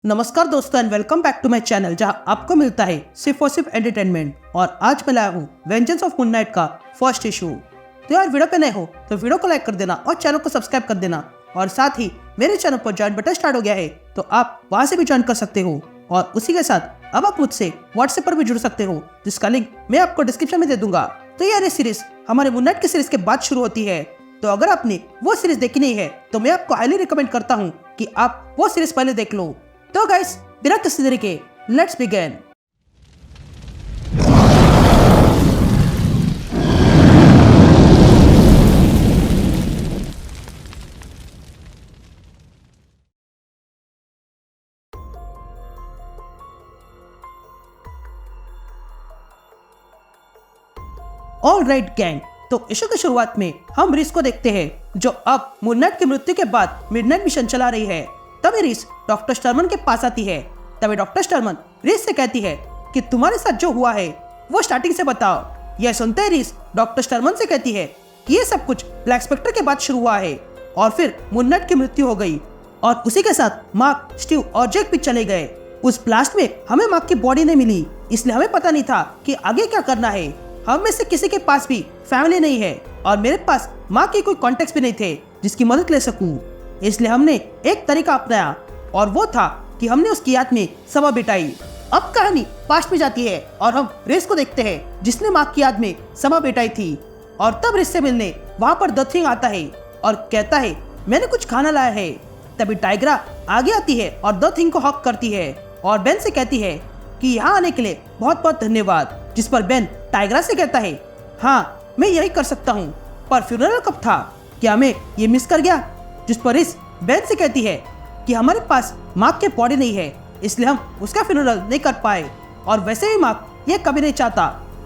नमस्कार दोस्तों and welcome back to my channel जहां आपको मिलता है सिर्फ और सिर्फ एंटरटेनमेंट। और आज मैं लाया हूँ वेंजेंस ऑफ मून नाइट का फर्स्ट इशू। तो यार वीडियो पे नए हो तो वीडियो को लाइक कर देना और चैनल को सब्सक्राइब कर देना। और साथ ही मेरे चैनल पर ज्वाइन बटन स्टार्ट हो गया है तो आप वहां से भी ज्वाइन कर सकते हो। और उसी के साथ अब आप मुझसे व्हाट्सएप पर भी जुड़ सकते हो जिसका लिंक मैं आपको डिस्क्रिप्शन में दे दूंगा। तो यार ये सीरीज हमारे मून नाइट की सीरीज के बाद शुरू होती है। तो अगर आपने वो सीरीज देखी नहीं है तो मैं आपको हाईली रिकमेंड करता हूँ कि आप वो सीरीज पहले देख लो। तो गाइस बिना किसी देरी के let's begin. All right gang, तो इशू की शुरुआत में हम रिस को देखते हैं जो अब मून नाइट की मृत्यु के बाद मिडनाइट मिशन चला रही है। तभी रिस डॉक्टर स्टर्मन के पास आती है। तभी डॉक्टर स्टर्मन रिस से कहती है कि तुम्हारे साथ जो हुआ है वो स्टार्टिंग से बताओ। यह सुनते ही रिस डॉक्टर स्टर्मन से कहती है कि ये सब कुछ ब्लैक स्पेक्टर के बाद शुरू हुआ है और फिर मून नाइट की मृत्यु हो गई और उसी के साथ मार्क, स्टीव और जैक भी चले गए। उस ब्लास्ट में हमें मार्क की बॉडी नहीं मिली, इसलिए हमें पता नहीं था कि आगे क्या करना है। हम में से किसी के पास भी फैमिली नहीं है और मेरे पास माँ के कोई कॉन्टेक्ट भी नहीं थे जिसकी मदद ले सकूं। इसलिए हमने एक तरीका अपनाया और वो था कि हमने उसकी याद में सभा बिठाई। अब कहानी पास्ट में जाती है और हम रेस को देखते हैं जिसने माँ की याद में सभा बिठाई थी। और तब रेस से मिलने वहाँ पर द थिंग आता है और कहता है मैंने कुछ खाना लाया है। तभी टाइग्रा आगे आती है और द थिंग को हक करती है और बेन से कहती है कि यहाँ आने के लिए बहुत बहुत धन्यवाद। जिस पर बेन टाइग्रा से कहता है हाँ मैं यही कर सकता हूँ, पर फ्यूनरल कब था, क्या मैं ये मिस कर गया। जिस पर इस बेन से कहती है कि हमारे पास मार्क के बॉडी नहीं है इसलिए हम उसका फ्यूनरल नहीं कर पाए और वैसे भी मार्क ये कभी नहीं चाहता।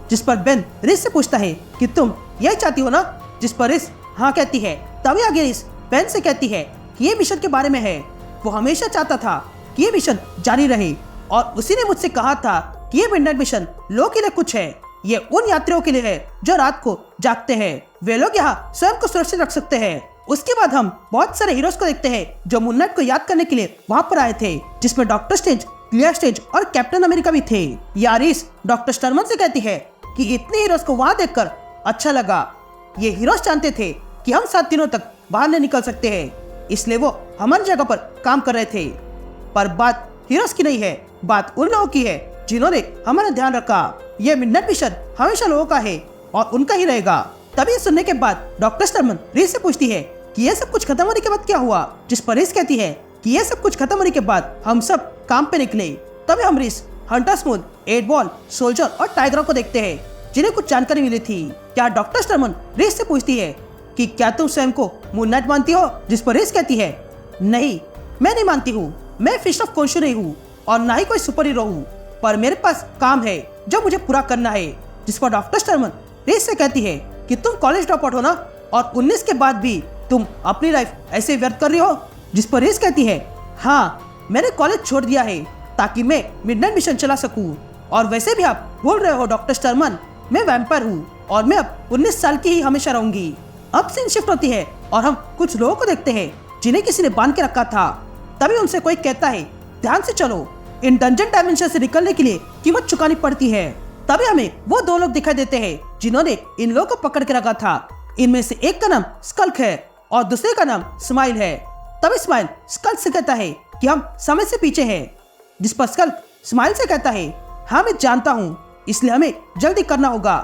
जिस पर बेन रिस से पूछता है कि तुम यही चाहती हो ना, जिस पर रिस हाँ कहती है। तभी आगे रिस बेन से कहती है कि ये मिशन के बारे में है। वो हमेशा चाहता था कि ये मिशन जारी रहे और उसी ने मुझसे कहा था कि ये मिडनाइट मिशन लोगों के लिए कुछ है। ये उन यात्रियों के लिए है जो रात को जागते हैं, वे लोग यहाँ स्वयं को सुरक्षित रख सकते हैं। उसके बाद हम बहुत सारे हीरोज को देखते हैं जो मून नाइट को याद करने के लिए वहाँ पर आए थे, जिसमें डॉक्टर स्ट्रेंज, क्लियर स्ट्रेंज और कैप्टन अमेरिका भी थे। यारिस डॉक्टर स्टर्मन से कहती है कि इतने हीरोज को वहाँ देखकर अच्छा लगा। ये हीरोज जानते थे कि हम 7 दिनों तक बाहर नहीं निकल सकते हैं, इसलिए वो हमारी जगह पर काम कर रहे थे। पर बात हीरोज की नहीं है, बात उन लोगों की है जिन्होंने हमारा ध्यान रखा। ये मिडनाइट मिशन हमेशा लोगों का है और उनका ही रहेगा। तभी सुनने के बाद डॉक्टर स्टर्मन रिस से पूछती है कि ये सब कुछ खत्म होने के बाद क्या हुआ। जिस पर रिस कहती है कि ये सब कुछ खत्म होने के बाद हम सब काम पे निकले। तभी हम रिस हंटर्स मून, 8 बॉल, सोल्जर और टाइग्रा को देखते हैं जिन्हें कुछ जानकारी मिली थी। क्या डॉक्टर स्टर्मन रिस से पूछती है कि क्या तुम स्वयं को मून नाइट मानती हो। जिस पर रिस कहती है नहीं मैं नहीं मानती हूँ, मैं फिस्ट ऑफ कोशु नहीं हूँ और ना ही कोई सुपर हीरो हूँ, पर मेरे पास काम है जो मुझे पूरा करना है। जिस पर डॉक्टर स्टर्मन रिस से कहती है कि तुम कॉलेज ड्रॉप आउट हो ना और 19 के बाद भी तुम अपनी लाइफ ऐसे व्यर्थ कर रही हो। जिस पर रिस कहती है हाँ मैंने कॉलेज छोड़ दिया है ताकि मैं मिडनाइट मिशन चला सकूं। और वैसे भी आप भूल रहे हो डॉक्टर स्टर्मन, मैं वैम्पायर हूँ और मैं अब 19 साल की ही हमेशा रहूंगी। अब सीन शिफ्ट होती है और हम कुछ लोगों को देखते हैं जिन्हें किसी ने बांध के रखा था। तभी उनसे कोई कहता है ध्यान से चलो, इन डंजन डायमेंशन से निकलने के लिए कीमत चुकानी पड़ती है। तभी हमें वो 2 लोग दिखाई देते हैं जिन्होंने इन लोगों को पकड़ के रखा था। इनमें से एक का नाम स्कल्क है और दूसरे का नाम स्माइल है। तभी स्माइल स्कल्क से कहता है कि हम समय से पीछे हैं। जिस पर स्कल्क स्माइल से कहता है हाँ मैं जानता हूँ, इसलिए हमें जल्दी करना होगा।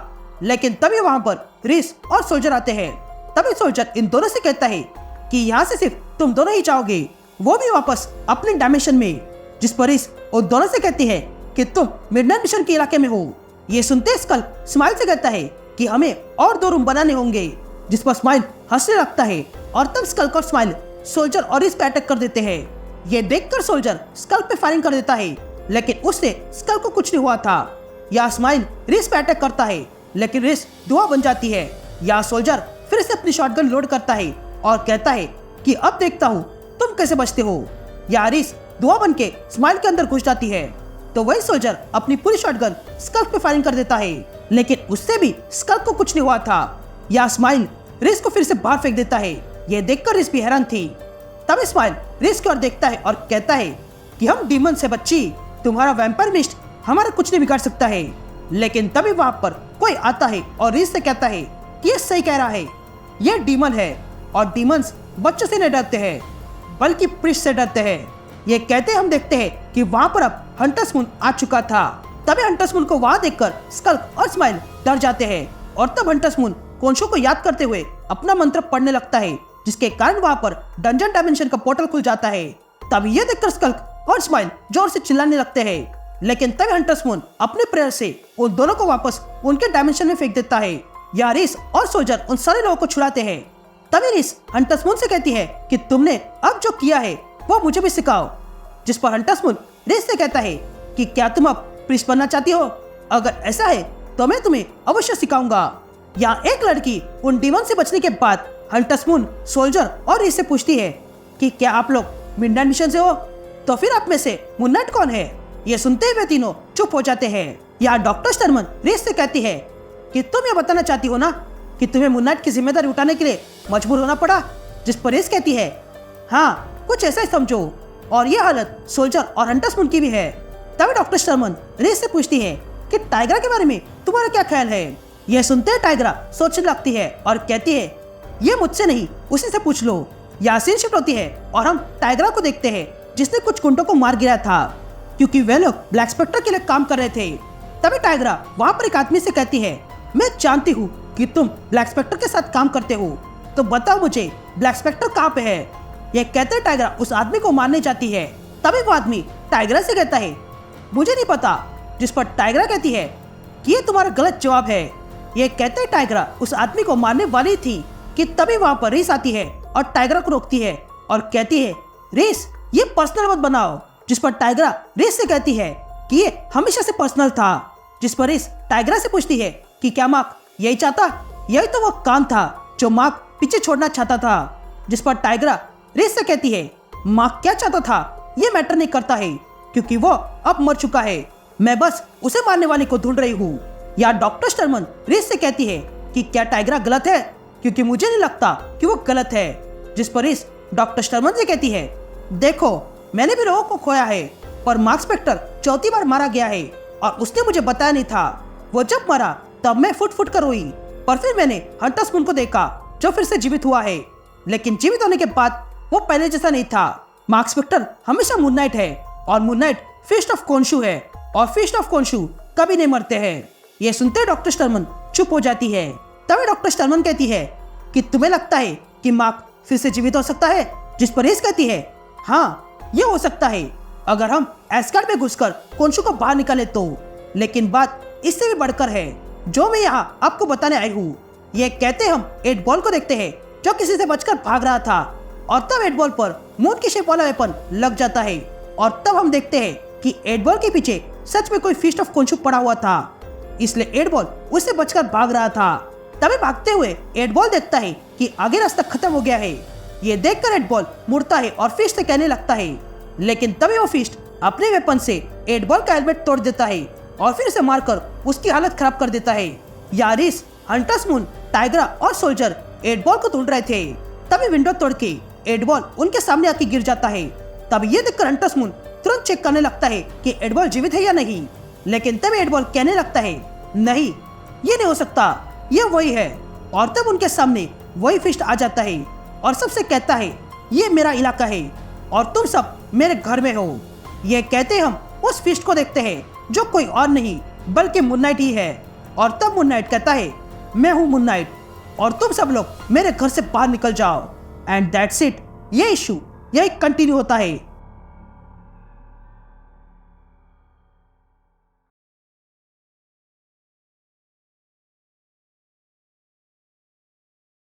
लेकिन तभी वहाँ पर रिस और सोल्जर आते हैं। तभी सोल्जर इन दोनों से कहता है कि यहाँ से सिर्फ तुम दोनों ही जाओगे, वो भी वापस अपने डायमेंशन में। जिस पर रिस उन दोनों से कहती है कि तुम मिडनाइट मिशन के इलाके में हो। ये सुनते स्कल्क स्माइल से कहता है कि हमें और 2 रूम बनाने होंगे। जिस पर स्माइल हंसने लगता है और तब स्कल्क और स्माइल सोल्जर और रिस पे अटैक कर देते हैं। ये देखकर सोल्जर स्कल्क पे फायरिंग कर देता है लेकिन उससे स्कल्क को कुछ नहीं हुआ था। या स्माइल रिस पे अटैक करता है लेकिन रिस धुआं बन जाती है। या सोल्जर फिर से अपनी शॉटगन लोड करता है और कहता है कि अब देखता हूँ तुम कैसे बचते हो। या रिस धुआं बन के स्माइल के अंदर घुस जाती है तो वही सोल्जर अपनी पूरी शॉटगन स्कल्क पे फायरिंग कर देता है लेकिन उससे भी स्कल्क को कुछ नहीं हुआ था। या स्माइल रिस को फिर से बाहर फेंक देता है। यह देखकर रिस भी हैरान थी। तब स्माइल रिस की ओर देखता है और कहता है कि हम डीमन से बच्ची, तुम्हारा वैम्पायर मिस्ट हमारा कुछ नहीं बिगाड़ सकता है। लेकिन तभी वहां पर कोई आता है और रीस से कहता है कि ये सही कह रहा है, ये डीमन है और डीमंस बच्चों से नहीं डरते हैं बल्कि प्रिस्ट से डरते हैं। ये कहते हम देखते हैं कि वहां पर अब हंटर्स मून आ चुका था। तभी हंटर्स मून को वहां देखकर स्कल्क और स्माइल डर जाते हैं और तब हंटर्स मून कोंशो को याद करते हुए अपना मंत्र पढ़ने लगता है, जिसके कारण वहां पर डंजन डायमेंशन का पोर्टल खुल जाता है। तब ये देखकर स्कल्क और स्माइल जोर से चिल्लाने लगते हैं, लेकिन तभी हंटर्स मून अपने प्रेयर से उन दोनों को वापस उनके डायमेंशन में फेंक देता है। या रीस और सोल्जर उन सारे लोगों को छुड़ाते हैं। तभी रीस हंटर्स मून से कहती है कि तुमने अब जो किया है वो मुझे भी सिखाओ, जिस पर हंटर्स मून रीस से कहता है कि क्या तुम अब प्रिस्ट बनना चाहती हो? अगर ऐसा है तो मैं तुम्हें अवश्य सिखाऊंगा। यहाँ एक लड़की उन डीमन से बचने के बाद हंटर्स मून, सोल्जर और रीस से पूछती है कि क्या आप लोग मिडनाइट मिशन से हो? तो फिर आप में से मून नाइट कौन है? ये सुनते हुए तीनों चुप हो जाते हैं। यहाँ डॉक्टर स्टर्मन रीस से कहती है कि तुम ये बताना चाहती हो ना कि तुम्हें मून नाइट की जिम्मेदारी उठाने के लिए मजबूर होना पड़ा? जिस पर रीस कहती है हाँ, कुछ ऐसा ही समझो, और ये हालत सोल्जर और हंटर्स मून की भी है। तभी डॉक्टर स्टर्मन रीस से पूछती है कि टाइगरा के बारे में तुम्हारा क्या ख्याल है? यह सुनते ही टाइगरा सोचने लगती है और कहती है ये मुझसे नहीं, उसी से पूछ लो। यासीन शिफ्ट होती है और हम टाइगरा को देखते हैं जिसने कुछ गुंडों को मार गिराया था क्योंकि वे लोग ब्लैक स्पेक्टर के लिए काम कर रहे थे। तभी टाइगरा वहाँ पर एक आदमी से कहती है मैं जानती हूँ कि तुम ब्लैक स्पेक्टर के साथ काम करते हो, तो बताओ मुझे ब्लैक स्पेक्टर कहाँ पे है? ये कहते टाइगरा उस आदमी को मारने जाती है। तभी वो आदमी टाइगरा से कहता है मुझे नहीं पता, जिस पर टाइगरा कहती है कि ये तुम्हारा गलत जवाब है। ये कहते टाइगरा उस आदमी को मारने वाली थी कि तभी वहाँ पर रीस आती है और टाइगरा को रोकती है और कहती है रीस ये पर्सनल मत बनाओ। जिस पर टाइगरा रीस से कहती है कि ये हमेशा से पर्सनल था। जिस पर रीस टाइगरा से पूछती है कि क्या मार्क यही चाहता? यही तो वो काम था जो मार्क पीछे छोड़ना चाहता था। जिस पर टाइगरा रीस से कहती है मार्क क्या चाहता था ये मैटर नहीं करता है क्योंकि वो अब मर चुका है, मैं बस उसे मारने वाले को ढूंढ रही हूँ। या डॉक्टर स्टर्मन रीस से कहती है कि क्या टाइगरा गलत है? क्योंकि मुझे नहीं लगता कि वो गलत है। जिस पर रीस डॉक्टर स्टर्मन से कहती है देखो मैंने भी लोगों को खोया है, पर मार्क स्पेक्टर चौथी बार मारा गया है और उसने मुझे बताया नहीं था। वो जब मरा तब मैं फुट फुट कर रोई, पर फिर मैंने हंटर्स मून को देखा जो फिर से जीवित हुआ है, लेकिन जीवित होने के बाद वो पहले जैसा नहीं था। मार्क स्पेक्टर हमेशा मून नाइट है और मून नाइट फीस्ट ऑफ कोंशु है और फीस्ट ऑफ कोंशु कभी नहीं मरते हैं। ये सुनते डॉक्टर स्टर्मन चुप हो जाती है। तभी डॉक्टर स्टर्मन कहती है कि तुम्हें लगता है कि मार्क फिर से जीवित हो सकता है? जिस पर रीस कहती है हाँ ये हो सकता है अगर हम एस्गार्ड में घुसकर कोंशु को बाहर निकाले तो। लेकिन बात इससे भी बढ़कर है जो मैं यहाँ आपको बताने आई हूँ। ये कहते हम 8 बॉल को देखते हैं जो किसी से बचकर भाग रहा था और तब 8 बॉल पर मून की शेप वाला वेपन लग जाता है और तब हम देखते हैं कि 8 बॉल के पीछे सच में कोई फीस्ट ऑफ कोंशु पड़ा हुआ था, इसलिए 8 बॉल उससे बचकर भाग रहा था। तभी भागते हुए 8 बॉल देखता है कि आगे रास्ता खत्म हो गया है। ये देखकर 8 बॉल मुड़ता है और फिस्ट से कहने लगता है, लेकिन तभी वो फिस्ट अपने वेपन से 8 बॉल का हेलमेट तोड़ देता है और फिर उसे मारकर उसकी हालत खराब कर देता है। या रीस, हंटर्स मून, टाइगरा और सोल्जर 8 बॉल को ढूंढ रहे थे। तभी विंडो तोड़ के 8 बॉल उनके सामने आके गिर जाता है। तब ये देखकर हंटर्स मून तुरंत चेक करने लगता है कि 8 बॉल जीवित है या नहीं, लेकिन तभी 8 बॉल कहने लगता है नहीं ये नहीं हो सकता, ये वही है। और तब उनके सामने वही फिस्ट आ जाता है और सबसे कहता है ये मेरा इलाका है और तुम सब मेरे घर में हो। ये कहते हम उस फिस्ट को देखते हैं जो कोई और नहीं बल्कि मून नाइट ही है। और तब मून नाइट कहता है मैं हूँ मून नाइट और तुम सब लोग मेरे घर से बाहर निकल जाओ। And that's it. ये इशू यही कंटिन्यू होता है